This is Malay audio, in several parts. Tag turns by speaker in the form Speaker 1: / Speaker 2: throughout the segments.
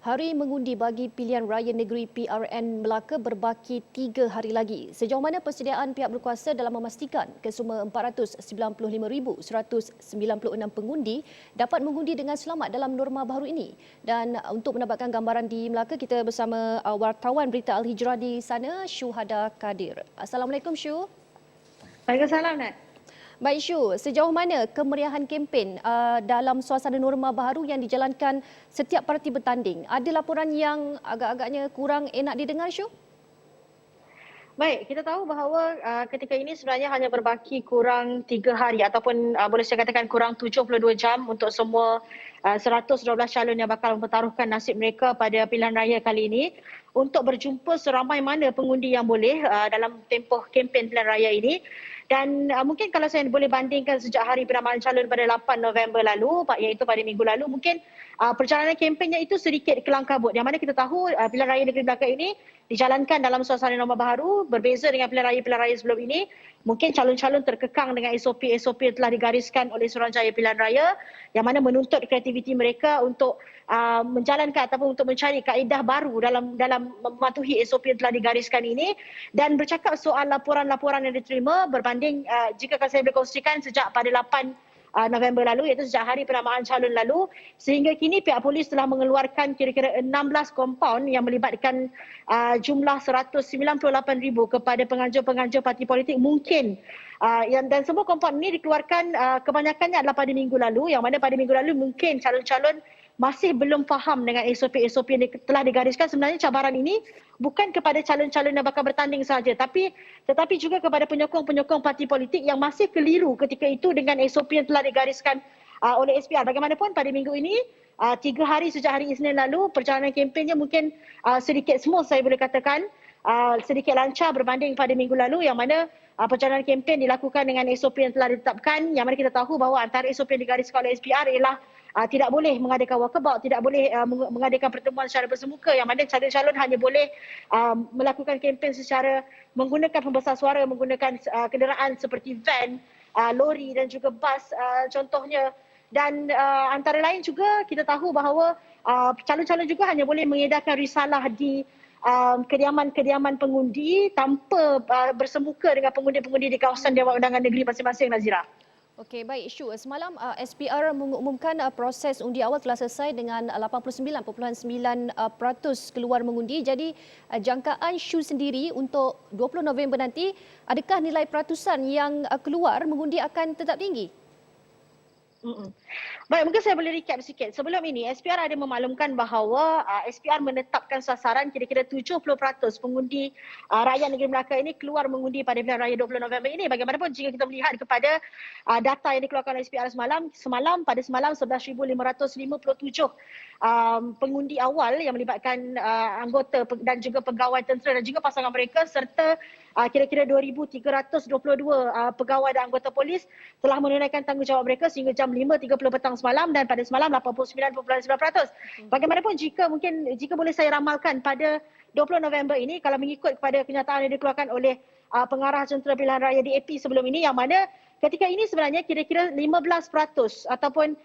Speaker 1: Hari mengundi bagi pilihan raya negeri PRN Melaka berbaki 3 hari lagi. Sejauh mana persediaan pihak berkuasa dalam memastikan kesemua 495,196 pengundi dapat mengundi dengan selamat dalam norma baru ini? Dan untuk mendapatkan gambaran di Melaka, kita bersama wartawan berita Al-Hijrah di sana, Syuhada Kadir. Assalamualaikum Syu.
Speaker 2: Waalaikumsalam, Nat.
Speaker 1: Baik Syu, sejauh mana kemeriahan kempen dalam suasana norma baru yang dijalankan setiap parti bertanding? Ada laporan yang agak-agaknya kurang enak didengar Syu?
Speaker 2: Baik, kita tahu bahawa ketika ini sebenarnya hanya berbaki kurang 3 hari ataupun boleh saya katakan kurang 72 jam untuk semua 112 calon yang bakal mempertaruhkan nasib mereka pada pilihan raya kali ini untuk berjumpa seramai mana pengundi yang boleh dalam tempoh kempen pilihan raya ini. Dan mungkin kalau saya boleh bandingkan sejak hari penamaan calon pada 8 November lalu, iaitu pada minggu lalu, mungkin perjalanan kempennya itu sedikit kelang kabut. Yang mana kita tahu pilihan raya negeri Melaka ini dijalankan dalam suasana norma baru, berbeza dengan pilihan raya sebelum ini. Mungkin calon-calon terkekang dengan SOP-SOP yang telah digariskan oleh Suruhanjaya Pilihan Raya yang mana menuntut kreativiti mereka untuk menjalankan ataupun untuk mencari kaedah baru dalam mematuhi SOP yang telah digariskan ini. Dan bercakap soal laporan-laporan yang diterima berbanding jika saya boleh kongsikan sejak pada 8 November lalu, iaitu sejak hari penamaan calon lalu, sehingga kini pihak polis telah mengeluarkan kira-kira 16 kompaun yang melibatkan jumlah 198,000 kepada penganjur-penganjur parti politik mungkin. Dan semua kompaun ini dikeluarkan kebanyakannya adalah pada minggu lalu, yang mana pada minggu lalu mungkin calon-calon masih belum faham dengan SOP-SOP yang telah digariskan. Sebenarnya cabaran ini bukan kepada calon-calon yang bakal bertanding sahaja, tetapi juga kepada penyokong-penyokong parti politik yang masih keliru ketika itu dengan SOP yang telah digariskan oleh SPR. Bagaimanapun pada minggu ini, 3 hari sejak hari Isnin lalu, perjalanan kempennya mungkin sedikit smooth, saya boleh katakan, sedikit lancar berbanding pada minggu lalu, yang mana perjalanan kempen dilakukan dengan SOP yang telah ditetapkan, yang mana kita tahu bahawa antara SOP yang digariskan oleh SPR ialah tidak boleh mengadakan walkabout, tidak boleh mengadakan pertemuan secara bersemuka, yang mana calon-calon hanya boleh melakukan kempen secara menggunakan pembesar suara, menggunakan kenderaan seperti van, lori dan juga bas contohnya. Dan antara lain juga kita tahu bahawa calon-calon juga hanya boleh mengedarkan risalah di kediaman-kediaman pengundi tanpa bersemuka dengan pengundi-pengundi di kawasan Dewan Undangan Negeri masing-masing, Nazira.
Speaker 1: Okey, baik Syu. Semalam SPR mengumumkan proses undi awal telah selesai dengan 89.9% keluar mengundi. Jadi jangkaan Syu sendiri untuk 20 November nanti, adakah nilai peratusan yang keluar mengundi akan tetap tinggi?
Speaker 2: Baik, mungkin saya boleh recap sikit. Sebelum ini, SPR ada memaklumkan bahawa SPR menetapkan sasaran kira-kira 70% pengundi rakyat negeri Melaka ini keluar mengundi pada pilihan raya 20 November ini. Bagaimanapun jika kita melihat kepada data yang dikeluarkan oleh SPR pada semalam 11,557 pengundi awal yang melibatkan anggota dan juga pegawai tentera dan juga pasangan mereka, serta kira-kira 2,322 pegawai dan anggota polis telah menunaikan tanggungjawab mereka sehingga jam 5.30 petang semalam, dan pada semalam 89.9%. Bagaimanapun jika boleh saya ramalkan pada 20 November ini, kalau mengikut kepada kenyataan yang dikeluarkan oleh pengarah Jentera Pilihan Raya DAP sebelum ini, yang mana ketika ini sebenarnya kira-kira 15% ataupun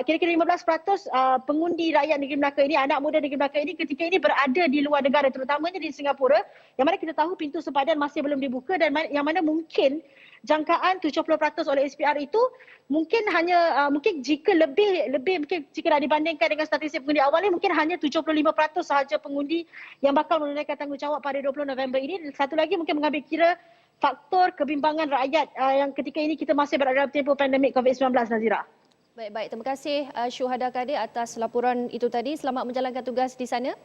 Speaker 2: kira-kira 15% pengundi rakyat negeri Melaka ini, anak muda negeri Melaka ini ketika ini berada di luar negara, terutamanya di Singapura, yang mana kita tahu pintu sempadan masih belum dibuka, dan yang mana mungkin jangkaan 70% oleh SPR itu mungkin jika lebih mungkin jika nak dibandingkan dengan statistik pengundi awal ini, mungkin hanya 75% sahaja pengundi yang bakal menunaikan tanggungjawab pada 20 November ini. Satu lagi mungkin mengambil kira faktor kebimbangan rakyat yang ketika ini kita masih berada dalam tempoh pandemik COVID-19, Nazira.
Speaker 1: Baik, terima kasih Syuhada Kadir atas laporan itu tadi. Selamat menjalankan tugas di sana.